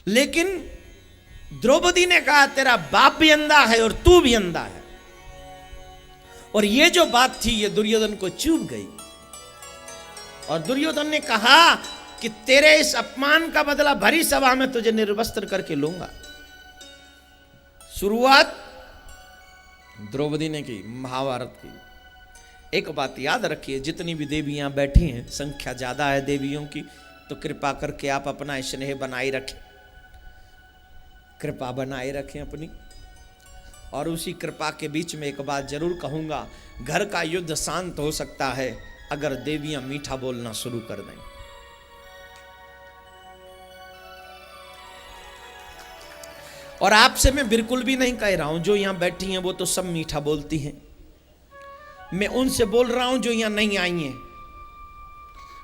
लेकिन द्रौपदी ने कहा तेरा बाप भी अंधा है और तू भी अंधा है। और ये जो बात थी ये दुर्योधन को चुभ गई और दुर्योधन ने कहा कि तेरे इस अपमान का बदला भरी सभा में तुझे निर्वस्त्र करके लूंगा। शुरुआत द्रौपदी ने की महाभारत की। एक बात याद रखिए, जितनी भी देवियां बैठी हैं, संख्या ज्यादा है देवियों की, तो कृपा करके आप अपना स्नेह बनाए रखें, कृपा बनाए रखें अपनी। और उसी कृपा के बीच में एक बात जरूर कहूंगा, घर का युद्ध शांत हो सकता है अगर देवियां मीठा बोलना शुरू कर दें। और आपसे मैं बिल्कुल भी नहीं कह रहा हूं, जो यहां बैठी हैं वो तो सब मीठा बोलती हैं। मैं उनसे बोल रहा हूं जो यहां नहीं आई हैं।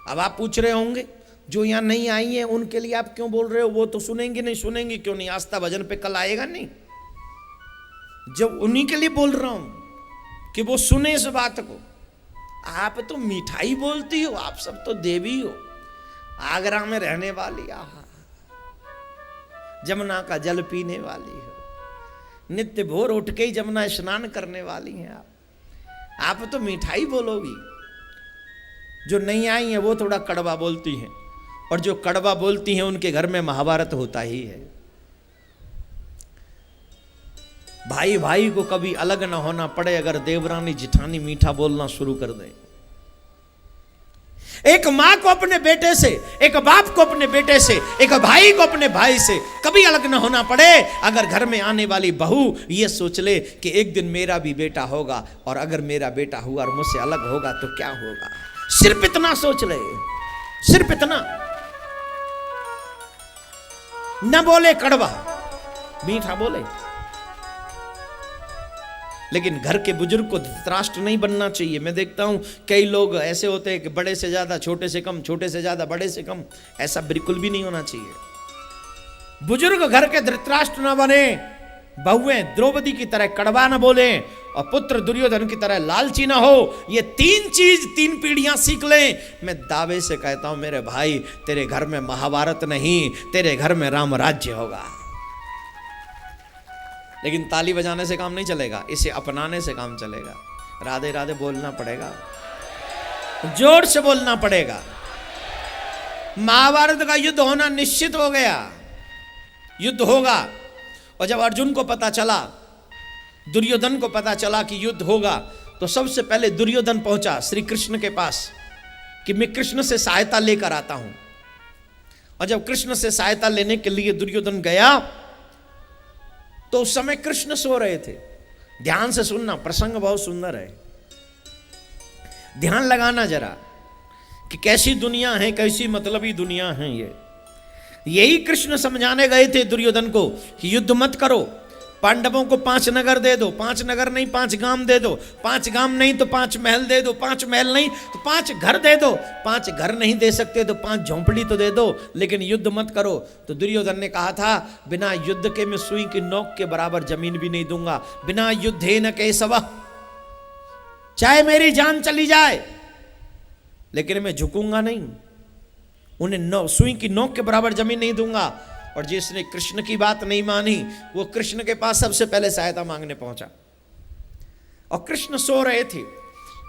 अब आप पूछ रहे होंगे जो यहां नहीं आई हैं उनके लिए आप क्यों बोल रहे हो, वो तो सुनेंगे नहीं। सुनेंगे क्यों नहीं, आस्था भजन पे कल आएगा नहीं। जब उन्हीं के लिए बोल रहा हूं कि वो सुने इस बात को। आप तो मिठाई बोलती हो, आप सब तो देवी हो, आगरा में रहने वाली, आहा जमुना का जल पीने वाली हो, नित्य भोर उठ के ही जमुना स्नान करने वाली हैं आप तो मिठाई बोलोगी। जो नहीं आई हैं वो थोड़ा कड़वा बोलती हैं, और जो कड़वा बोलती हैं उनके घर में महाभारत होता ही है। भाई भाई को कभी अलग ना होना पड़े अगर देवरानी जिठानी मीठा बोलना शुरू कर दें। एक मां को अपने बेटे से, एक बाप को अपने बेटे से, एक भाई को अपने भाई से कभी अलग ना होना पड़े अगर घर में आने वाली बहू ये सोच ले कि एक दिन मेरा भी बेटा होगा, और अगर मेरा बेटा हुआ और मुझसे अलग होगा तो क्या होगा। सिर्फ इतना सोच ले, सिर्फ इतना। न बोले कड़वा, मीठा बोले। लेकिन घर के बुजुर्ग को धृतराष्ट्र नहीं बनना चाहिए। मैं देखता हूं कई लोग ऐसे होते हैं कि बड़े से ज्यादा छोटे से कम, छोटे से ज्यादा बड़े से कम। ऐसा बिल्कुल भी नहीं होना चाहिए। बुजुर्ग घर के धृतराष्ट्र ना बने, बहुएं द्रौपदी की तरह कड़वा ना बोले, और पुत्र दुर्योधन की तरह लालची ना हो। ये तीन चीज, तीन पीढ़ियां सीख लें। मैं दावे से कहता हूं मेरे भाई, तेरे घर में महाभारत नहीं, तेरे घर में राम राज्य होगा। लेकिन ताली बजाने से काम नहीं चलेगा, इसे अपनाने से काम चलेगा। राधे राधे बोलना पड़ेगा, जोर से बोलना पड़ेगा। महाभारत का युद्ध होना निश्चित हो गया, युद्ध होगा। और जब अर्जुन को पता चला, दुर्योधन को पता चला कि युद्ध होगा, तो सबसे पहले दुर्योधन पहुंचा श्री कृष्ण के पास कि मैं कृष्ण से सहायता लेकर आता हूं। और जब कृष्ण से सहायता लेने के लिए दुर्योधन गया तो उस समय कृष्ण सो रहे थे। ध्यान से सुनना, प्रसंग बहुत सुंदर है, ध्यान लगाना जरा कि कैसी दुनिया है, कैसी मतलबी दुनिया है ये। यही कृष्ण समझाने गए थे दुर्योधन को कि युद्ध मत करो, पांडवों को 5 नगर दे दो, 5 नगर नहीं 5 गांव दे दो, 5 गांव नहीं तो 5 महल दे दो, 5 महल नहीं तो 5 घर दे दो, 5 घर नहीं दे सकते तो 5 झोंपड़ी तो दे दो, लेकिन युद्ध मत करो। तो दुर्योधन ने कहा था बिना युद्ध के मैं सुई की नोक के बराबर जमीन भी नहीं दूंगा। बिना युद्धे न केशव, चाहे मेरी जान चली जाए लेकिन मैं झुकूंगा नहीं, उन्हें सुई की नोक के बराबर जमीन नहीं दूंगा। और जिसने कृष्ण की बात नहीं मानी वो कृष्ण के पास सबसे पहले सहायता मांगने पहुंचा। और कृष्ण सो रहे थे,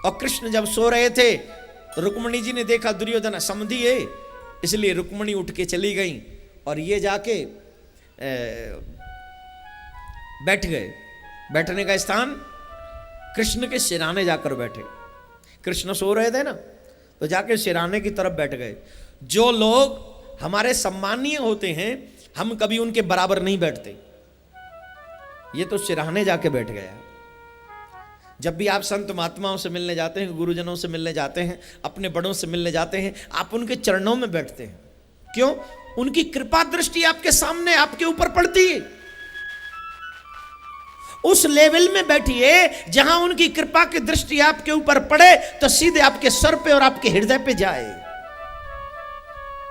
और कृष्ण जब सो रहे थे तो रुक्मणी जी ने देखा दुर्योधन समधी है, इसलिए रुक्मणी उठ के चली गई और ये जाके बैठ गए। बैठने का स्थान कृष्ण के सिराने जाकर बैठे। कृष्ण सो रहे थे ना, तो जाके सिराने की तरफ बैठ गए। जो लोग हमारे सम्मानीय होते हैं हम कभी उनके बराबर नहीं बैठते, ये तो सिराने जाके बैठ गया। जब भी आप संत महात्माओं से मिलने जाते हैं, गुरुजनों से मिलने जाते हैं, अपने बड़ों से मिलने जाते हैं, आप उनके चरणों में बैठते हैं। क्यों? उनकी कृपा दृष्टि आपके सामने, आपके ऊपर पड़ती है। उस लेवल में बैठिए जहां उनकी कृपा की दृष्टि आपके ऊपर पड़े तो सीधे आपके सर पे और आपके हृदय पे जाए।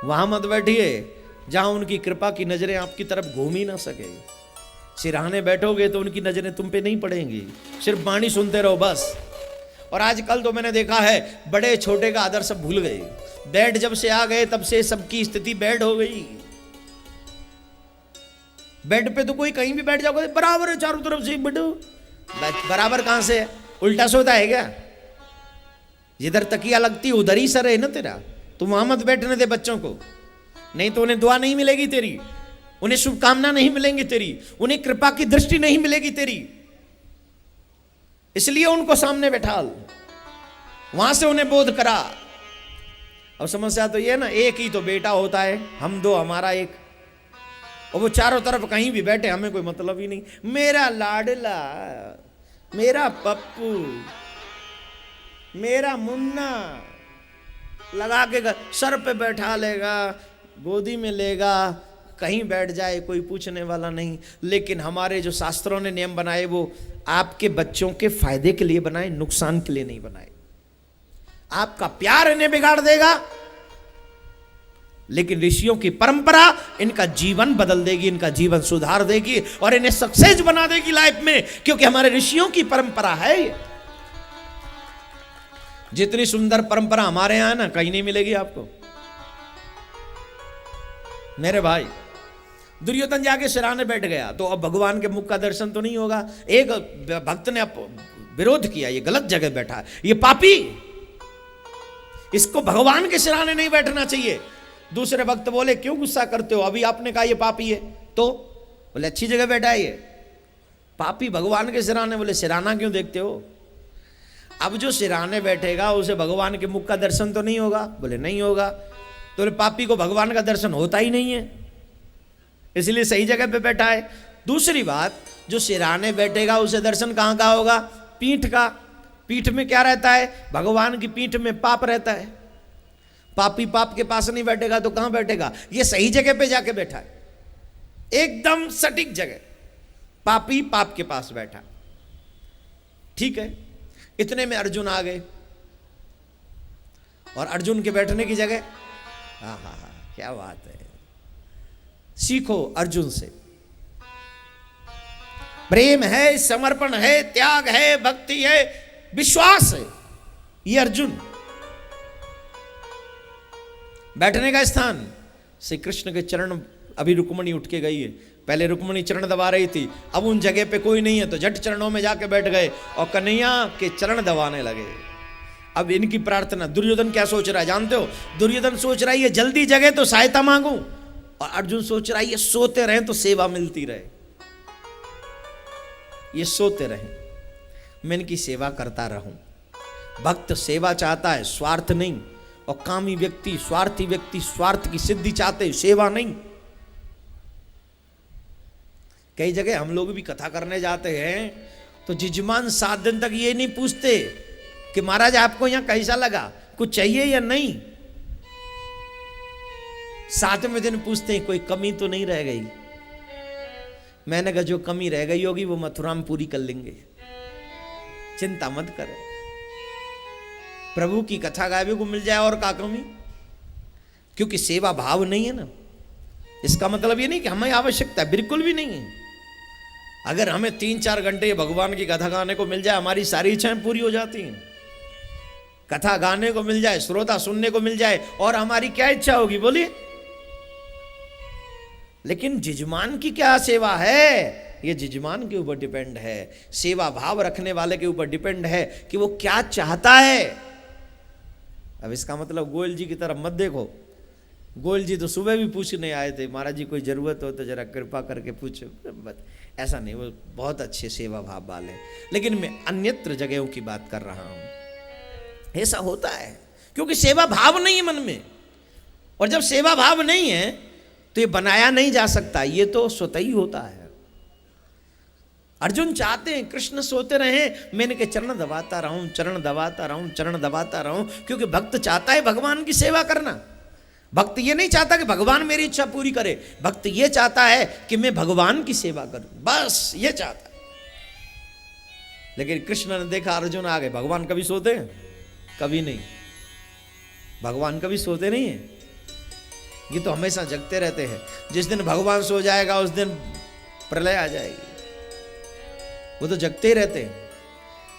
वहां मत बैठिए जहां उनकी कृपा की नजरें आपकी तरफ घूम ही ना सके। सिरहाने बैठोगे तो उनकी नजरें तुम पे नहीं पड़ेंगी, सिर्फ वाणी सुनते रहो बस। और आजकल तो मैंने देखा है बड़े छोटे का आदर सब भूल गए। बेड जब से आ गए तब से सबकी स्थिति बेड हो गई। बेड पे तो कोई कहीं भी बैठ जाओगे बराबर है चारों तरफ से बेडो। बराबर कहां से है? उल्टा सोता है क्या? जिधर तकिया लगती उधर ही सर है ना तेरा। तुम वहां मत बैठने दे बच्चों को, नहीं तो उन्हें दुआ नहीं मिलेगी तेरी, उन्हें शुभकामना नहीं मिलेंगी तेरी, उन्हें कृपा की दृष्टि नहीं मिलेगी तेरी। इसलिए उनको सामने बैठाल, वहां से उन्हें बोध करा। अब समस्या तो ये ना, एक ही तो बेटा होता है, हम दो हमारा एक, और वो चारों तरफ कहीं भी बैठे हमें कोई मतलब ही नहीं। मेरा लाडला, मेरा पप्पू, मेरा मुन्ना लगा के सर पे बैठा लेगा, गोदी में लेगा, कहीं बैठ जाए कोई पूछने वाला नहीं। लेकिन हमारे जो शास्त्रों ने नियम बनाए वो आपके बच्चों के फायदे के लिए बनाए, नुकसान के लिए नहीं बनाए। आपका प्यार इन्हें बिगाड़ देगा, लेकिन ऋषियों की परंपरा इनका जीवन बदल देगी, इनका जीवन सुधार देगी और इन्हें सक्सेस बना देगी लाइफ में, क्योंकि हमारे ऋषियों की परंपरा है ये। जितनी सुंदर परंपरा हमारे यहां ना कहीं नहीं मिलेगी आपको। मेरे भाई, दुर्योधन जाके सिराने बैठ गया तो अब भगवान के मुख का दर्शन तो नहीं होगा। एक भक्त ने विरोध किया, ये गलत जगह बैठा है, ये पापी, इसको भगवान के सिराने नहीं बैठना चाहिए। दूसरे भक्त बोले क्यों गुस्सा करते हो, अभी आपने कहा ये पापी है, तो बोले अच्छी जगह बैठा है ये पापी भगवान के सिराने। बोले सिराना क्यों देखते हो? अब जो सिराने बैठेगा उसे भगवान के मुख का दर्शन तो नहीं होगा। बोले नहीं होगा। तो बोले पापी को भगवान का दर्शन होता ही नहीं है, इसलिए सही जगह पे बैठा है। दूसरी बात, जो सिराने बैठेगा उसे दर्शन कहां का होगा? पीठ का। पीठ में क्या रहता है? भगवान की पीठ में पाप रहता है। पापी पाप के पास नहीं बैठेगा तो कहां बैठेगा? ये सही जगह पे जाके बैठा है, एकदम सटीक जगह। पापी पाप के पास बैठा, ठीक है। इतने में अर्जुन आ गए और अर्जुन के बैठने की जगह, हा, क्या बात है। सीखो अर्जुन से, प्रेम है, समर्पण है, त्याग है, भक्ति है, विश्वास है। ये अर्जुन बैठने का स्थान श्री कृष्ण के चरण। अभी रुक्मणी उठ के गई है, पहले रुक्मणी चरण दबा रही थी, अब उन जगह पे कोई नहीं है तो झट चरणों में जाके बैठ गए और कन्हैया के चरण दबाने लगे। अब इनकी प्रार्थना, दुर्योधन क्या सोच रहा है जानते हो? दुर्योधन सोच रहा है ये जल्दी जगह तो सहायता मांगूं, और अर्जुन सोच रहा है ये सोते रहे तो सेवा मिलती रहे, ये सोते रहे मैं इनकी सेवा करता रहूं। भक्त सेवा चाहता है, स्वार्थ नहीं। और कामी व्यक्ति, स्वार्थी व्यक्ति स्वार्थ की सिद्धि चाहते, सेवा नहीं। कई जगह हम लोग भी कथा करने जाते हैं तो जिजमान 7 दिन तक ये नहीं पूछते कि महाराज आपको यहां कैसा लगा, कुछ चाहिए या नहीं। 7वें दिन पूछते हैं कोई कमी तो नहीं रह गई। मैंने कहा जो कमी रह गई होगी वो मथुरा में पूरी कर लेंगे, चिंता मत करें। प्रभु की कथा गावे को मिल जाए और का कमी, क्योंकि सेवा भाव नहीं है ना। इसका मतलब ये नहीं कि हमें आवश्यकता, बिल्कुल भी नहीं है। अगर हमें 3-4 घंटे भगवान की कथा गाने को मिल जाए, हमारी सारी इच्छाएं पूरी हो जाती हैं। कथा गाने को मिल जाए, श्रोता सुनने को मिल जाए, और हमारी क्या इच्छा होगी बोलिए। लेकिन जिजमान की क्या सेवा है, ये जिजमान के ऊपर डिपेंड है। सेवा भाव रखने वाले के ऊपर डिपेंड है कि वो क्या चाहता है। अब इसका मतलब गोयल जी की तरफ मत देखो। गोयल जी तो सुबह भी पूछने आए थे, महाराज जी कोई जरूरत हो तो जरा कृपा करके पूछो, ऐसा नहीं, वो बहुत अच्छे सेवा भाव वाले। लेकिन मैं अन्यत्र जगहों की बात कर रहा हूं। ऐसा होता है क्योंकि सेवा भाव नहीं है मन में, और जब सेवा भाव नहीं है तो ये बनाया नहीं जा सकता, ये तो स्वतः ही होता है। अर्जुन चाहते हैं कृष्ण सोते रहे, मैं इनके चरण दबाता रहूं, चरण दबाता रहूं, चरण दबाता रहूं, क्योंकि भक्त चाहता है भगवान की सेवा करना। भक्त ये नहीं चाहता कि भगवान मेरी इच्छा पूरी करे, भक्त ये चाहता है कि मैं भगवान की सेवा करूं, बस ये चाहता है। लेकिन कृष्ण ने देखा अर्जुन आ गए। भगवान कभी सोते हैं? कभी नहीं। भगवान कभी सोते नहीं है, ये तो हमेशा जगते रहते हैं। जिस दिन भगवान सो जाएगा उस दिन प्रलय आ जाएगी, वो तो जगते ही रहते हैं।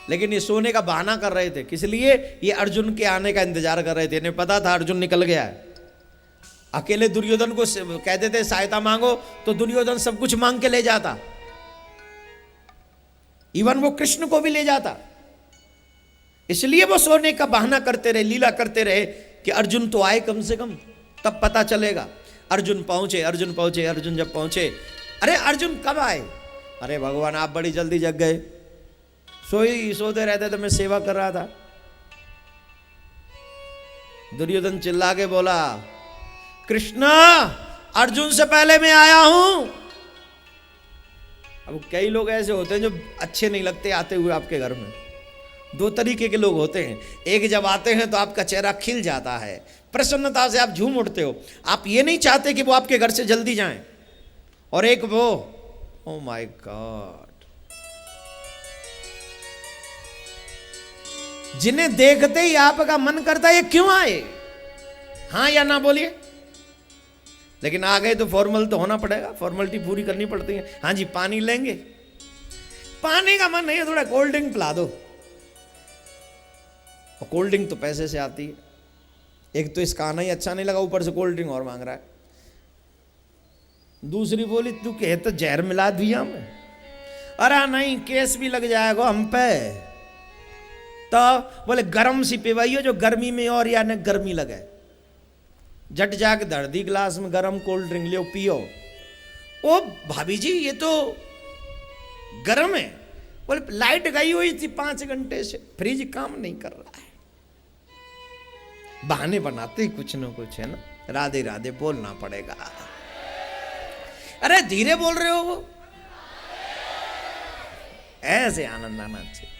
लेकिन ये सोने का बहाना कर रहे थे, किस लिए? ये अर्जुन के आने का इंतजार कर रहे थे। इन्हें पता था अर्जुन निकल गया है, अकेले दुर्योधन को कहते थे सहायता मांगो तो दुर्योधन सब कुछ मांग के ले जाता, इवन वो कृष्ण को भी ले जाता। इसलिए वो सोने का बहाना करते रहे, लीला करते रहे कि अर्जुन तो आए कम से कम, तब पता चलेगा। अर्जुन पहुंचे, अर्जुन पहुंचे, अर्जुन जब पहुंचे, अरे अर्जुन कब आए? अरे भगवान आप बड़ी जल्दी जग गए, सोते रहते तो मैं सेवा कर रहा था। दुर्योधन चिल्ला के बोला, कृष्ण अर्जुन से पहले मैं आया हूं। अब कई लोग ऐसे होते हैं जो अच्छे नहीं लगते आते हुए आपके घर में। दो तरीके के लोग होते हैं, एक जब आते हैं तो आपका चेहरा खिल जाता है, प्रसन्नता से आप झूम उठते हो, आप ये नहीं चाहते कि वो आपके घर से जल्दी जाएं, और एक वो ओ माय गॉड, जिन्हें देखते ही आपका मन करता है ये क्यों आए, हाँ या ना बोलिए। लेकिन आ गए तो फॉर्मल तो होना पड़ेगा, फॉर्मेलिटी पूरी करनी पड़ती है। हाँ जी पानी लेंगे, पानी का मन नहीं है, थोड़ा कोल्ड ड्रिंक पिला दो, और कोल्ड ड्रिंक तो पैसे से आती है। एक तो इसका आना ही अच्छा नहीं लगा, ऊपर से कोल्ड ड्रिंक और मांग रहा है। दूसरी बोली तू कहे तो जहर मिला दिया मैं, अरे नहीं केस भी लग जाएगा हम पे। तो बोले गरम सी पिवाइयो जो गर्मी में और या न गर्मी लगे, झट जाके धर दी गिलास में गरम कोल्ड ड्रिंक लियो पियो। ओ भाभी जी ये तो गरम है। बोले लाइट गई हुई थी 5 घंटे से, फ्रिज काम नहीं कर रहा है। बहाने बनाते ही कुछ ना कुछ है ना, राधे राधे बोलना पड़ेगा। अरे धीरे बोल रहे हो, वो ऐसे आनंद आना चाहिए।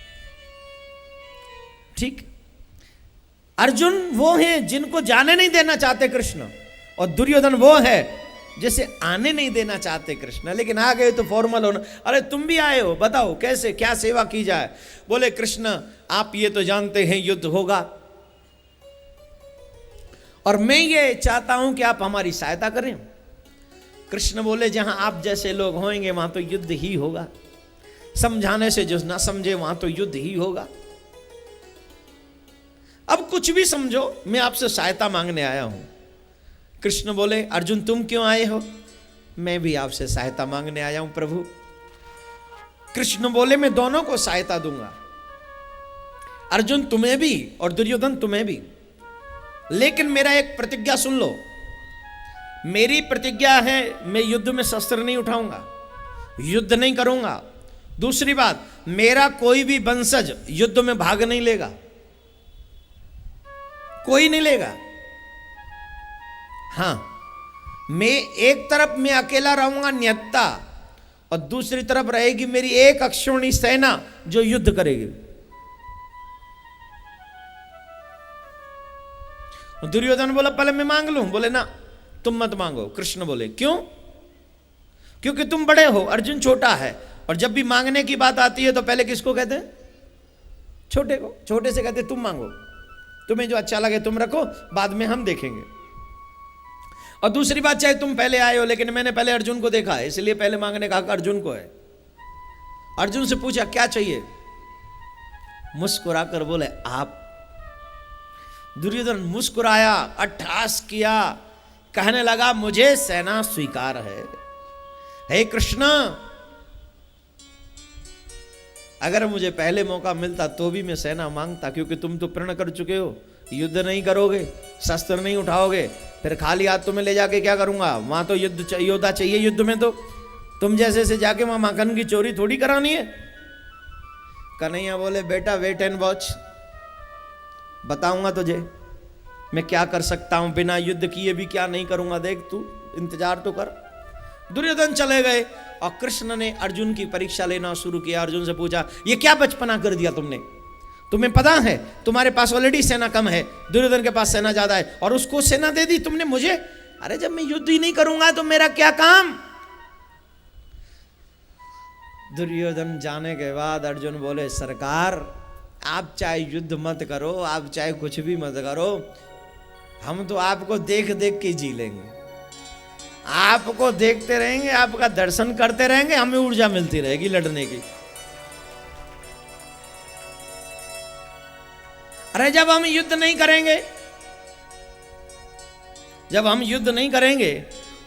ठीक, अर्जुन वो हैं जिनको जाने नहीं देना चाहते कृष्ण, और दुर्योधन वो है जिसे आने नहीं देना चाहते कृष्ण। लेकिन आ गए तो फॉर्मल होना, अरे तुम भी आए हो बताओ कैसे क्या सेवा की जाए। बोले कृष्ण आप ये तो जानते हैं युद्ध होगा, और मैं ये चाहता हूं कि आप हमारी सहायता करें। कृष्ण बोले जहां आप जैसे लोग होंगे वहां तो युद्ध ही होगा, समझाने से जो ना समझे वहां तो युद्ध ही होगा। अब कुछ भी समझो, मैं आपसे सहायता मांगने आया हूं। कृष्ण बोले अर्जुन तुम क्यों आए हो? मैं भी आपसे सहायता मांगने आया हूं प्रभु। कृष्ण बोले मैं दोनों को सहायता दूंगा, अर्जुन तुम्हें भी और दुर्योधन तुम्हें भी। लेकिन मेरा एक प्रतिज्ञा सुन लो, मेरी प्रतिज्ञा है मैं युद्ध में शस्त्र नहीं उठाऊंगा, युद्ध नहीं करूंगा। दूसरी बात, मेरा कोई भी वंशज युद्ध में भाग नहीं लेगा, कोई नहीं लेगा। हां मैं एक तरफ मैं अकेला रहूंगा निहत्ता, और दूसरी तरफ रहेगी मेरी एक अक्षौणी सेना जो युद्ध करेगी। दुर्योधन बोला पहले मैं मांग लूं, बोले ना तुम मत मांगो। कृष्ण बोले क्यों? क्योंकि तुम बड़े हो, अर्जुन छोटा है, और जब भी मांगने की बात आती है तो पहले किसको कहते हैं? छोटे को। छोटे से कहते तुम मांगो, तुम्हें जो अच्छा लगे तुम रखो, बाद में हम देखेंगे। और दूसरी बात, चाहे तुम पहले आए हो लेकिन मैंने पहले अर्जुन को देखा है, इसलिए पहले मांगने का हक अर्जुन को है। अर्जुन से पूछा क्या चाहिए? मुस्कुराकर बोले आप। दुर्योधन मुस्कुराया, अट्ठास किया, कहने लगा मुझे सेना स्वीकार है। हे कृष्ण अगर मुझे पहले मौका मिलता तो भी मैं सेना मांगता, क्योंकि तुम तो प्रण कर चुके हो, युद्ध नहीं करोगे, शस्त्र नहीं उठाओगे, फिर खाली हाथ तुम्हें ले जाके क्या करूंगा? वहां तो योद्धा चाहिए, युद्ध में तो तुम जैसे से जाके वहां माखन की चोरी थोड़ी करानी है। कन्हैया बोले बेटा वेट एंड वॉच, बताऊंगा तुझे मैं क्या कर सकता हूं, बिना युद्ध किए भी क्या नहीं करूंगा, देख तू इंतजार तो कर। दुर्योधन चले गए और कृष्ण ने अर्जुन की परीक्षा लेना शुरू किया। अर्जुन से पूछा ये क्या बचपना कर दिया तुमने? तुम्हें पता है तुम्हारे पास ऑलरेडी सेना कम है, दुर्योधन के पास सेना ज्यादा है, और उसको सेना दे दी तुमने मुझे। अरे जब मैं युद्ध ही नहीं करूंगा तो मेरा क्या काम? दुर्योधन जाने के बाद अर्जुन बोले सरकार आप चाहे युद्ध मत करो, आप चाहे कुछ भी मत करो, हम तो आपको देख देख के जी लेंगे, आपको देखते रहेंगे, आपका दर्शन करते रहेंगे, हमें ऊर्जा मिलती रहेगी लड़ने की। अरे जब हम युद्ध नहीं करेंगे जब हम युद्ध नहीं करेंगे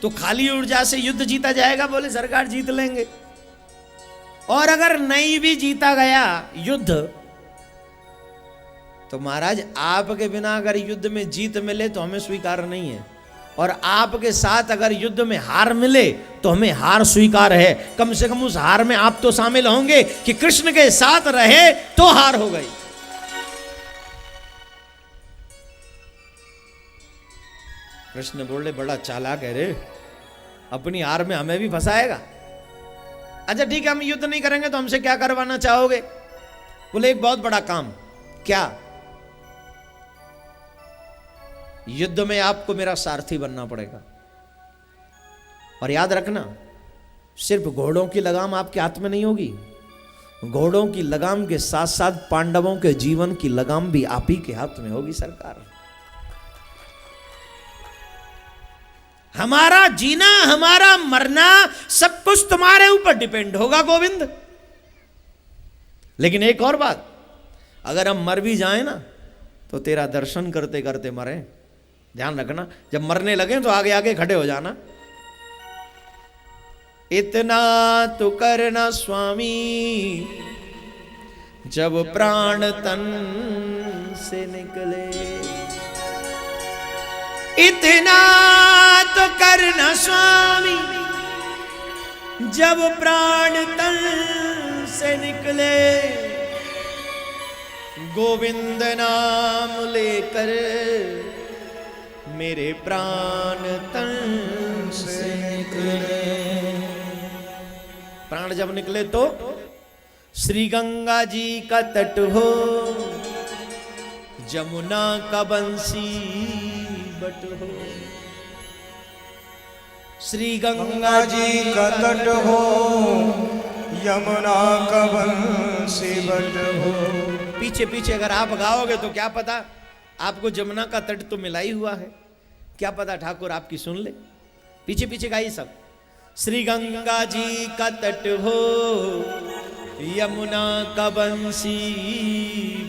तो खाली ऊर्जा से युद्ध जीता जाएगा, बोले सरकार जीत लेंगे। और अगर नहीं भी जीता गया युद्ध तो महाराज आपके बिना अगर युद्ध में जीत मिले तो हमें स्वीकार नहीं है, और आपके साथ अगर युद्ध में हार मिले तो हमें हार स्वीकार है। कम से कम उस हार में आप तो शामिल होंगे कि कृष्ण के साथ रहे तो हार हो गई। कृष्ण बोले बड़ा चालाक है रे, अपनी हार में हमें भी फंसाएगा। अच्छा ठीक है, हम युद्ध नहीं करेंगे तो हमसे क्या करवाना चाहोगे? बोले एक बहुत बड़ा काम। क्या? युद्ध में आपको मेरा सारथी बनना पड़ेगा। और याद रखना, सिर्फ घोड़ों की लगाम आपके हाथ में नहीं होगी, घोड़ों की लगाम के साथ साथ पांडवों के जीवन की लगाम भी आप ही के हाथ में होगी सरकार। हमारा जीना, हमारा मरना, सब कुछ तुम्हारे ऊपर डिपेंड होगा गोविंद। लेकिन एक और बात, अगर हम मर भी जाएं ना तो तेरा दर्शन करते करते मरे। ध्यान रखना, जब मरने लगे तो आगे आगे खड़े हो जाना। इतना तो करना स्वामी जब प्राण तन से निकले, इतना तो करना स्वामी जब प्राण तन से निकले, गोविंद नाम लेकर मेरे प्राण तन से निकले। प्राण जब निकले तो श्री गंगा जी का तट हो, जमुना का बंसी बट हो। श्री गंगा जी का तट हो, यमुना का बंसी बट हो। पीछे पीछे अगर आप गाओगे तो क्या पता आपको जमुना का तट तो मिला ही हुआ है, क्या पता ठाकुर आपकी सुन ले। पीछे पीछे गाइए सब। श्री गंगा जी का तट हो, यमुना का बंसी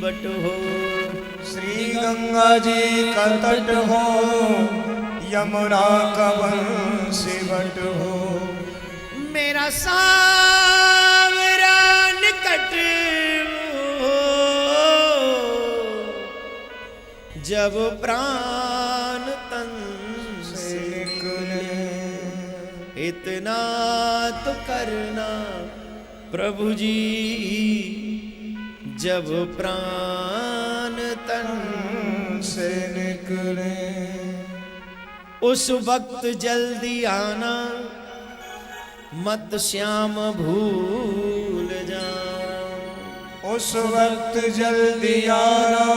बट हो। श्री गंगा जी का तट हो, यमुना का बंसी बट हो। मेरा सावरा निकट हो, जब प्राण तन से निकले, इतना तो करना प्रभु जी जब प्राण तन से निकले। उस वक्त जल्दी आना, मत श्याम भूल जा। उस वक्त जल्दी आना,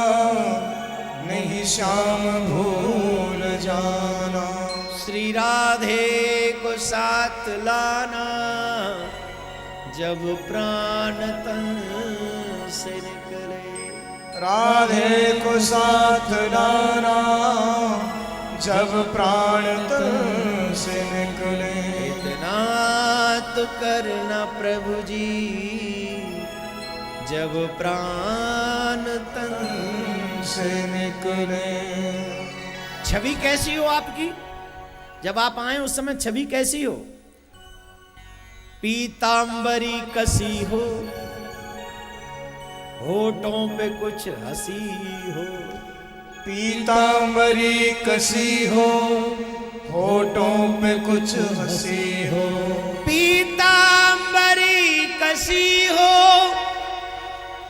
नहीं श्याम भूल जाना। श्री राधे को साथ लाना, जब प्राण तन से निकले। राधे को साथ लाना, जब प्राण तन से निकले। इतना तो करना प्रभु जी जब प्राण तन से निकले। छवि कैसी हो आपकी? जब आप आए उस समय छवि कैसी हो? पीतांबरी कसी हो, होठों पे कुछ हंसी हो। पीतांबरी कसी हो, होठों पे कुछ हंसी हो। पीतांबरी कसी हो,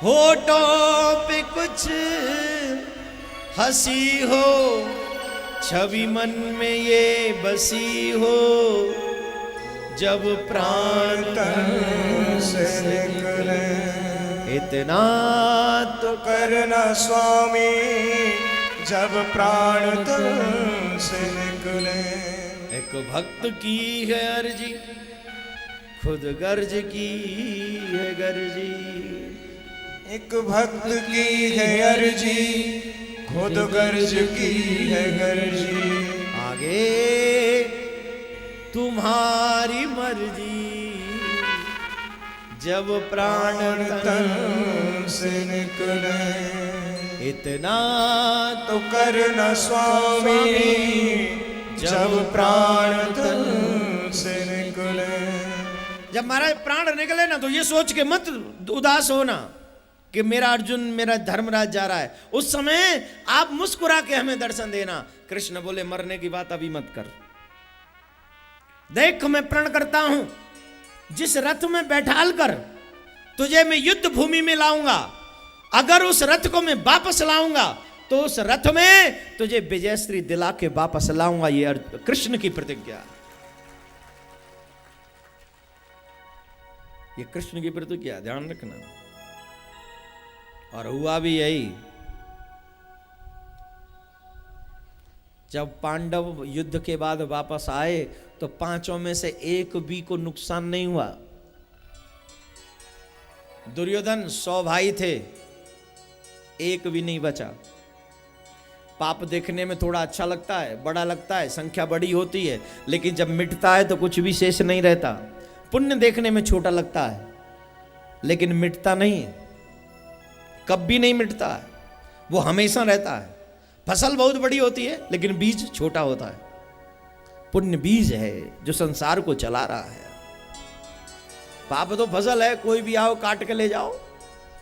होठों पे कुछ हंसी हो। छवि मन में ये बसी हो, जब प्राण तन से निकले। इतना तो करना स्वामी जब प्राण तन से निकले। एक भक्त की है अर्जी, खुद गर्ज की है गर्जी। एक भक्त की है अर्जी, खुद गर्ज की है गर्जी। आगे तुम्हारी मर्जी, जब प्राण तन से निकले। इतना तो करना स्वामी जब प्राण तन से निकले। जब महाराज प्राण निकले ना तो ये सोच के मत उदास होना कि मेरा अर्जुन, मेरा धर्मराज जा रहा है। उस समय आप मुस्कुरा के हमें दर्शन देना। कृष्ण बोले मरने की बात अभी मत कर, देख मैं प्रण करता हूं, जिस रथ में बैठाल कर तुझे मैं युद्ध भूमि में लाऊंगा, अगर उस रथ को मैं वापस लाऊंगा तो उस रथ में तुझे विजयश्री दिला के वापस लाऊंगा। ये कृष्ण की प्रतिज्ञा, ये कृष्ण की प्रतिज्ञा, ध्यान रखना। और हुआ भी यही। जब पांडव युद्ध के बाद वापस आए तो पांचों में से एक भी को नुकसान नहीं हुआ। दुर्योधन 100 भाई थे, एक भी नहीं बचा। पाप देखने में थोड़ा अच्छा लगता है, बड़ा लगता है, संख्या बड़ी होती है, लेकिन जब मिटता है तो कुछ भी शेष नहीं रहता। पुण्य देखने में छोटा लगता है लेकिन मिटता नहीं, कब भी नहीं मिटता है, वो हमेशा रहता है। फसल बहुत बड़ी होती है लेकिन बीज छोटा होता है। पुण्य बीज है जो संसार को चला रहा है। पाप तो फसल है, कोई भी आओ काट के ले जाओ।